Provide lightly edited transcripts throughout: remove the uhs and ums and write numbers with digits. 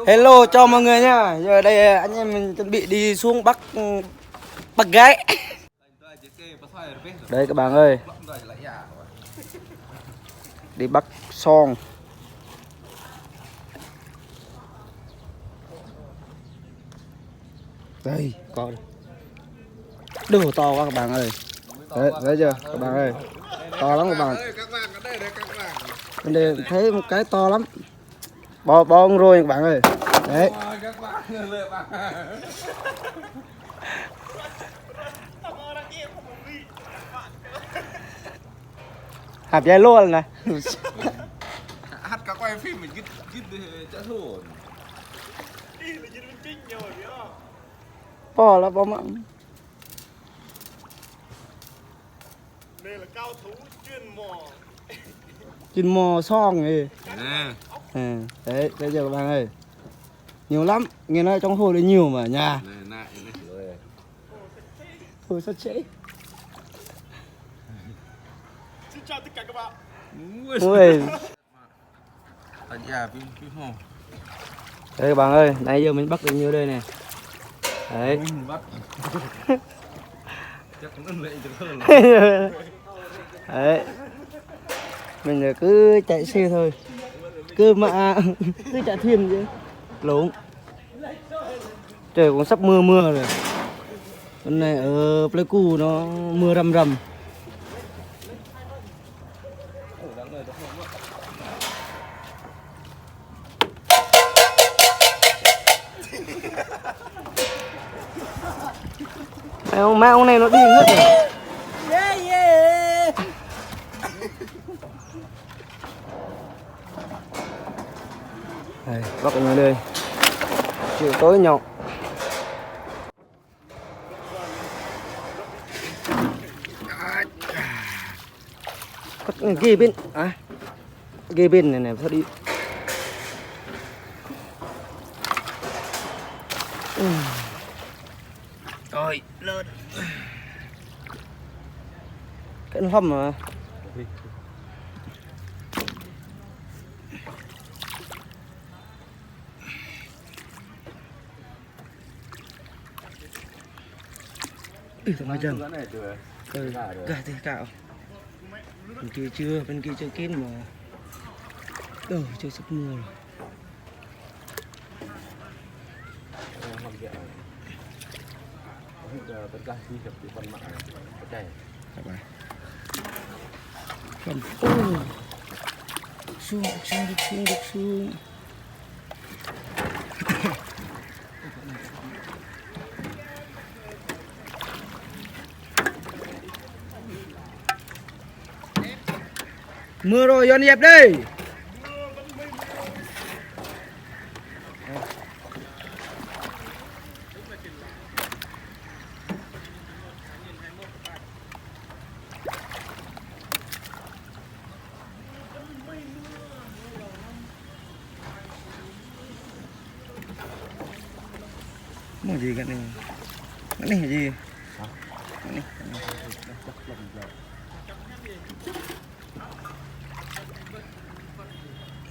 Hello cho mọi người nhá. Giờ đây anh em mình chuẩn bị đi xuống Bắc Gái. Đây các bạn ơi. Đi Bắc Son. Đây, có đồ to quá các bạn ơi. Đấy, thấy chưa các bạn ơi. To lắm các bạn. Bên đây thấy một cái to lắm. Bò con rồi các bạn ơi. Đấy. Hạt dây luôn này. Hát cả quay phim mình cứ trả thù. Bò là bò mặn. Đây là cao thủ chuyên mò. Chuyên mò son này. Nè. Đấy, bây giờ các bạn ơi. Nhiều lắm, nghe nói trong hồ đấy nhiều mà nhà. Này. Hồ sắt trễ. Xin chào tất cả các bạn. Ui. Ở nhà phim hồ. Đây các bạn ơi, nãy giờ mình bắt được nhiêu đây nè. Đấy. Bắt. Chắc cũng lệ được hơn. Đấy. Mình giờ cứ chạy xe thôi. Cứ chạy thuyền chứ. Lúng. Trời cũng sắp mưa rồi. Bên này ở Pleiku nó mưa rầm rầm. Mấy ông này nó đi hết rồi. Yeah. Đây, bắt ở đây. Chiều tối nhậu. Ghi bên ghi bên này sao đi. Rồi lên cái hầm mà thằng chân gà thì cạo bên kia chưa kín mà chưa sắp mưa rồi. Cầm xuống. Mưa rồi, dọn dẹp đi. Cái gì cái này? Cái này là gì? Cái này.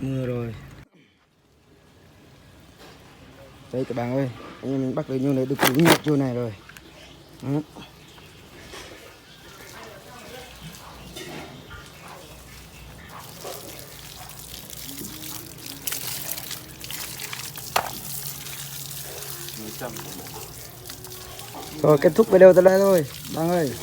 Mưa rồi. Đây các bạn ơi, anh em mình bắt được như này được cứng nhật vô này rồi. Đó. Rồi kết thúc video tới đây thôi bạn ơi.